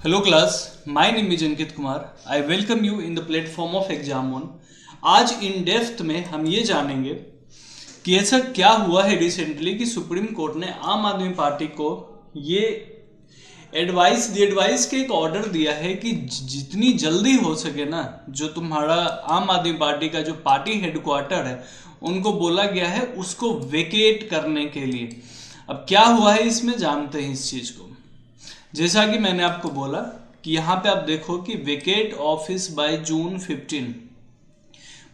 Hello class, my name is Ankit Kumar. I welcome you in the platform of Exam On. आज in depth में हम ये जानेंगे कि ऐसा क्या हुआ है रिसेंटली कि सुप्रीम कोर्ट ने आम आदमी पार्टी को ये एडवाइस के एक ऑर्डर दिया है कि जितनी जल्दी हो सके ना, जो तुम्हारा आम आदमी पार्टी का जो पार्टी हेडक्वार्टर है उनको बोला गया है उसको वेकेट करने के लिए। अब क्या हुआ है इसमें जानते हैं इस चीज़ को। जैसा कि मैंने आपको बोला कि यहाँ पे आप देखो कि वेकेट ऑफिस बाय जून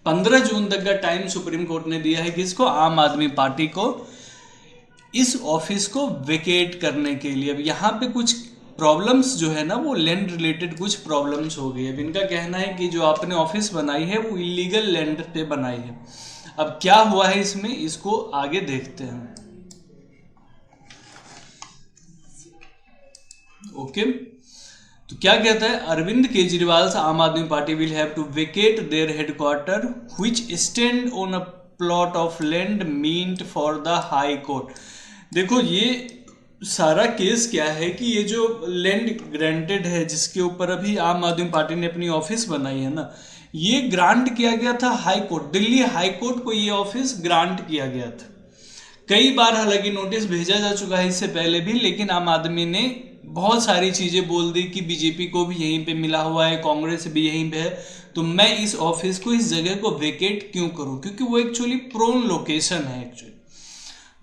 15 जून तक का टाइम सुप्रीम कोर्ट ने दिया है कि इसको आम आदमी पार्टी को इस ऑफिस को वेकेट करने के लिए। अब यहाँ पे कुछ प्रॉब्लम्स जो है ना, वो लैंड रिलेटेड कुछ प्रॉब्लम्स हो गई है। अब इनका कहना है कि जो आपने ऑफिस बनाई है वो इलीगल लैंड पे बनाई है। अब क्या हुआ है इसमें, इसको आगे देखते हैं। ओके तो क्या कहता है, Arvind Kejriwal Aam Aadmi party will have to vacate their headquarter which stand on a plot of land meant for the high court. देखो ये सारा केस क्या है कि ये जो लैंड ग्रांटेड है जिसके ऊपर अभी आम आदमी पार्टी ने अपनी ऑफिस बनाई है ना, ये ग्रांट किया गया था high court, Delhi high court को ये ऑफिस ग्रांट किया गया था। कई बार हालांकि नोटिस भेजा जा चुका है इससे पहले भी, लेकिन आम आदमी ने बहुत सारी चीजें बोल दी कि बीजेपी को भी यहीं पे मिला हुआ है, कांग्रेस भी यहीं पे है, तो मैं इस ऑफिस को, इस जगह को वेकेट क्यों करूं, क्योंकि वो एक्चुअली प्रोन लोकेशन है। Actually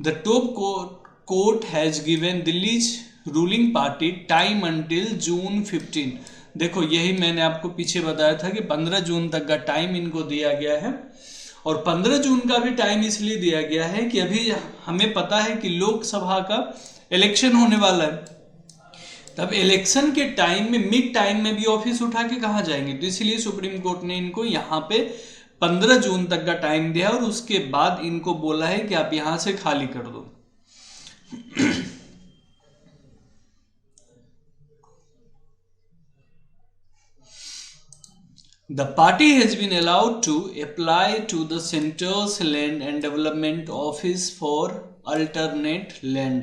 the top court has given Delhi's ruling party time until June 15। देखो यही मैंने आपको पीछे बताया था कि 15 जून तक का टाइम इनको दिया गया है। और 15 जून का भी टाइम इसलिए दिया गया है कि अभी हमें पता है कि लोकसभा का इलेक्शन होने वाला है। तब इलेक्शन के टाइम में, मिड टाइम में भी ऑफिस उठा के कहाँ जाएंगे, तो इसलिए सुप्रीम कोर्ट ने इनको यहाँ पे 15 जून तक का टाइम दिया और उसके बाद इनको बोला है कि आप यहां से खाली कर दो। The party has been allowed to apply to the Centre's Land and Development Office for alternate land.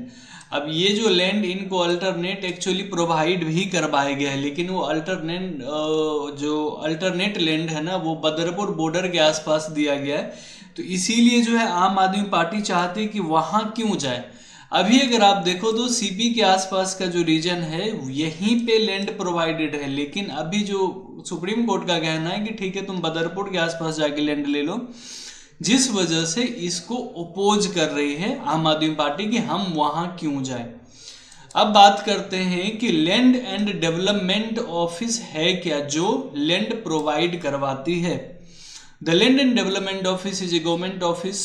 अब ये जो लैंड इनको अल्टरनेट एक्चुअली प्रोवाइड भी करवाया गया है, लेकिन वो अल्टरनेट लैंड है ना, वो बदरपुर बॉर्डर के आसपास दिया गया है। तो इसीलिए जो है आम आदमी पार्टी चाहती है कि वहां क्यों जाए। अभी अगर आप देखो तो सीपी के आसपास का जो रीजन है यहीं पे लैंड प्रोवाइडेड है, लेकिन अभी जो सुप्रीम कोर्ट का कहना है कि ठीक है तुम बदरपुर के आसपास जाके लैंड ले लो, जिस वजह से इसको ओपोज कर रही है आम आदमी पार्टी कि हम वहां क्यों जाए। अब बात करते हैं कि लैंड एंड डेवलपमेंट ऑफिस है क्या जो लैंड प्रोवाइड करवाती है। The land and development office is a government office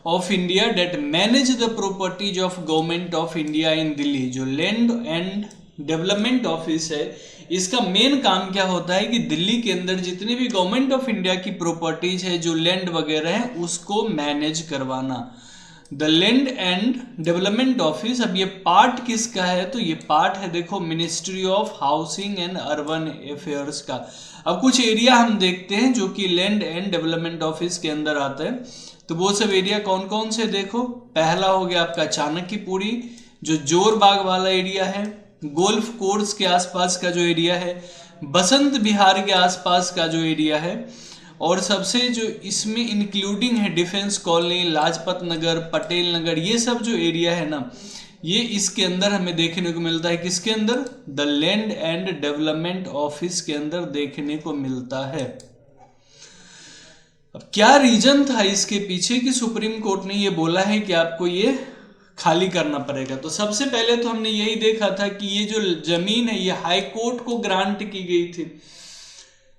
of India that manage the properties of government of India in Delhi. जो लैंड एंड डेवलपमेंट ऑफिस है, इसका मेन काम क्या होता है कि दिल्ली के अंदर जितनी भी गवर्नमेंट ऑफ इंडिया की प्रॉपर्टीज है, जो लैंड वगैरह है, उसको मैनेज करवाना। The land and development office, अब ये पार्ट किसका है, तो ये पार्ट है देखो ministry of housing and urban affairs का। अब कुछ एरिया हम देखते हैं जो कि लैंड एंड डेवलपमेंट ऑफिस के अंदर आता है, तो वो सब एरिया कौन कौन से देखो। पहला हो गया आपका चाणक्यपुरी, जो जोर बाग वाला एरिया है, गोल्फ कोर्स के आसपास का जो एरिया है, बसंत विहार के आसपास का जो एरिया है, और सबसे जो इसमें इंक्लूडिंग है डिफेंस कॉलोनी, लाजपत नगर, पटेल नगर, ये सब जो एरिया है ना, ये इसके अंदर हमें देखने को मिलता है। किसके अंदर, the land and development office के अंदर देखने को मिलता है। अब क्या रीजन था इसके पीछे कि सुप्रीम कोर्ट ने ये बोला है कि आपको ये खाली करना पड़ेगा। तो सबसे पहले तो हमने यही देखा था कि ये जो जमीन है ये हाई कोर्ट को ग्रांट की गई थी।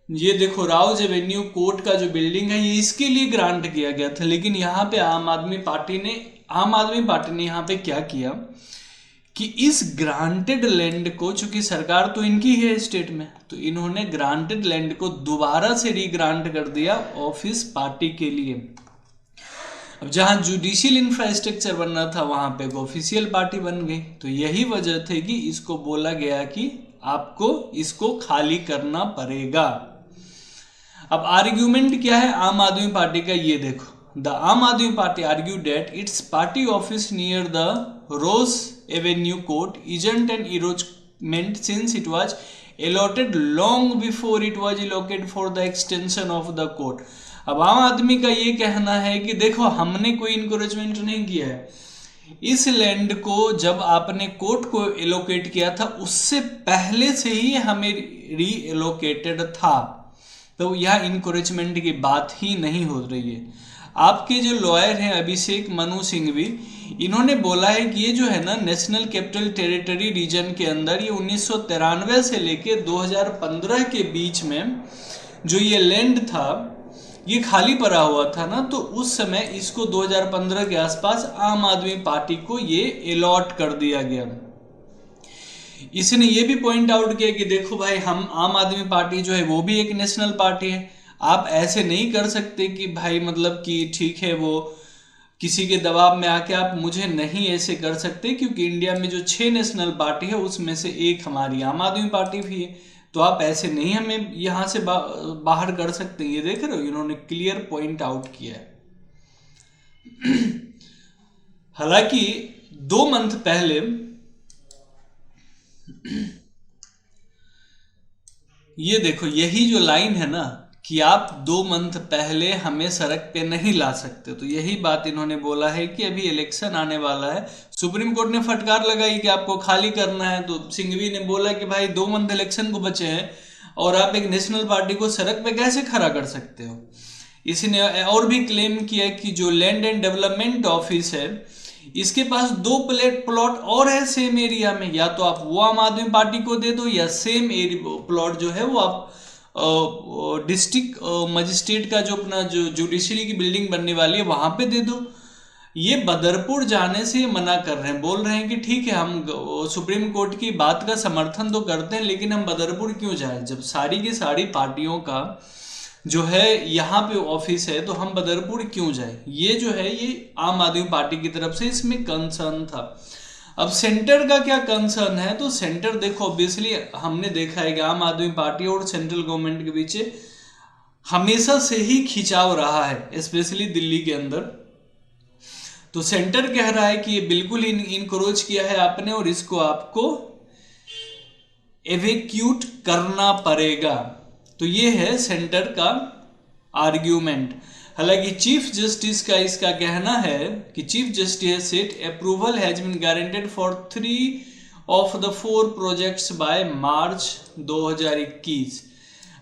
ये देखो राउज एवेन्यू कोर्ट का जो बिल्डिंग है ये इसके लिए ग्रांट किया गया था, लेकिन यहाँ पे आम आदमी पार्टी ने यहाँ पे क्या किया कि इस ग्रांटेड लैंड को, चूंकि सरकार तो इनकी है स्टेट में, तो इन्होंने ग्रांटेड लैंड को दोबारा से रीग्रांट कर दिया ऑफिस पार्टी के लिए। अब जहां जुडिशियल इंफ्रास्ट्रक्चर बन रहा था वहां पे ऑफिशियल पार्टी बन गई। तो यही वजह थी कि इसको बोला गया कि आपको इसको खाली करना पड़ेगा। अब आर्ग्यूमेंट क्या है आम आदमी पार्टी का, ये देखो। The Aam Aadmi Party argue that it's party office near the Rouse Avenue court isn't an meant since it was allotted long before it was allocated for the extension of the court। अब आम आदमी का ये कहना है कि देखो हमने कोई इंकरेजमेंट नहीं किया है, इस लैंड को जब आपने कोर्ट को एलोकेट किया था उससे पहले से ही हमें री एलोकेटेड था, तो यह इंकरेजमेंट की बात ही नहीं हो रही है। आपके जो लॉयर हैं अभिषेक मनु सिंघवी, इन्होंने बोला है कि ये जो है ना नेशनल कैपिटल टेरिटरी रीजन के अंदर ये 1993 से लेके 2015 के बीच में जो ये लैंड था ये खाली पड़ा हुआ था ना, तो उस समय इसको 2015 के आसपास आम आदमी पार्टी को ये अलॉट कर दिया गया। इसने ये भी पॉइंट आउट किया कि देखो भाई हम आम आदमी पार्टी जो है वो भी एक नेशनल पार्टी है, आप ऐसे नहीं कर सकते कि भाई मतलब कि ठीक है वो किसी के दबाव में आके आप मुझे नहीं ऐसे कर सकते, क्योंकि इंडिया में जो 6 नेशनल पार्टी है उसमें से एक हमारी आम आदमी पार्टी भी है, तो आप ऐसे नहीं हमें यहाँ से बाहर कर सकते। ये देख रहे हो इन्होंने क्लियर पॉइंट आउट किया है। हालांकि 2 मंथ पहले ये देखो यही जो लाइन है ना कि आप 2 मंथ पहले हमें सड़क पे नहीं ला सकते, तो यही बात इन्होंने बोला है कि अभी इलेक्शन आने वाला है, सुप्रीम कोर्ट ने फटकार लगाई कि आपको खाली करना है, तो सिंघवी ने बोला कि भाई 2 मंथ इलेक्शन को बचे हैं और आप एक नेशनल पार्टी को सड़क पे कैसे खड़ा कर सकते हो। इसने और भी क्लेम किया कि जो लैंड एंड डेवलपमेंट ऑफिस है इसके पास 2 प्लॉट और है सेम एरिया में, या तो आप वो आम आदमी पार्टी को दे दो या सेम प्लॉट जो है वो आप डिस्ट्रिक्ट मजिस्ट्रेट का जो अपना जो जुडिशरी की बिल्डिंग बनने वाली है वहां पे दे दो। ये बदरपुर जाने से मना कर रहे हैं, बोल रहे हैं कि ठीक है हम सुप्रीम कोर्ट की बात का समर्थन तो करते हैं लेकिन हम बदरपुर क्यों जाएं, जब सारी की सारी पार्टियों का जो है यहाँ पे ऑफिस है तो हम बदरपुर क्यों जाए। ये जो है ये आम आदमी पार्टी की तरफ से इसमें कंसर्न था। अब सेंटर का क्या कंसर्न है, तो सेंटर देखो ऑब्वियसली हमने देखा है कि आम आदमी पार्टी और सेंट्रल गवर्नमेंट के बीच हमेशा से ही खिंचाव रहा है, स्पेशली दिल्ली के अंदर। तो सेंटर कह रहा है कि ये बिल्कुल इनक्रोच किया है आपने और इसको आपको एवेक्यूट करना पड़ेगा, तो ये है सेंटर का आर्ग्यूमेंट। हालांकि चीफ जस्टिस का इसका कहना है कि chief justice said approval has been guaranteed for 3 of the 4 projects by March 2021।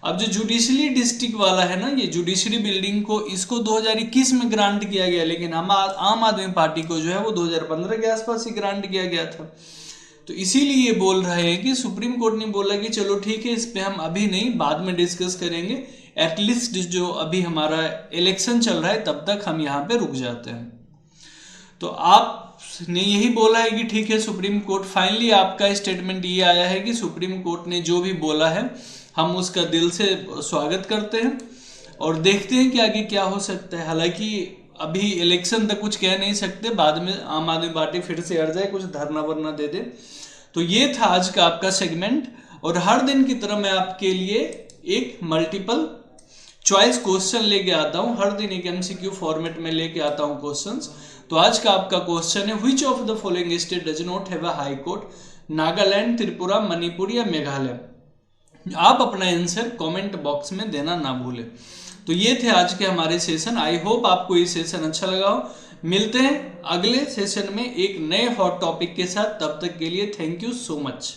अब जो जुडिशरी डिस्ट्रिक्ट वाला है ना, ये जुडिशरी बिल्डिंग को इसको 2021 में ग्रांट किया गया, लेकिन आम आदमी पार्टी को जो है वो 2015 के आसपास ही ग्रांट किया गया था। तो इसीलिए ये बोल रहे हैं कि सुप्रीम कोर्ट ने बोला कि चलो ठीक है इस पे हम अभी नहीं बाद में डिस्कस करेंगे, एटलीस्ट जो अभी हमारा इलेक्शन चल रहा है तब तक हम यहाँ पे रुक जाते हैं। तो आपने यही बोला है कि ठीक है सुप्रीम कोर्ट, फाइनली आपका स्टेटमेंट ये आया है कि सुप्रीम कोर्ट ने जो भी बोला है हम उसका दिल से स्वागत करते हैं और देखते हैं कि आगे क्या हो सकता है। हालांकि अभी इलेक्शन तक कुछ कह नहीं सकते, बाद में आम आदमी पार्टी फिर से हट जाए, कुछ धरना वरना दे दे। तो ये था आज का आपका सेगमेंट, और हर दिन की तरह मैं आपके लिए एक मल्टीपल चॉइस क्वेश्चन लेके आता हूँ, हर दिन एक एमसीक्यू फॉर्मेट में लेके आता हूँ क्वेश्चंस। तो आज का आपका क्वेश्चन है which of the following state does not have a high court, Nagaland, Tripura, Manipur या मेघालय। आप अपना आंसर कमेंट बॉक्स में देना ना भूलें। तो ये थे आज के हमारे सेशन। आई होप आपको ये सेशन अच्छा लगा हो। मिलते हैं अगले सेशन में एक नए हॉट टॉपिक के साथ, तब तक के लिए थैंक यू सो मच।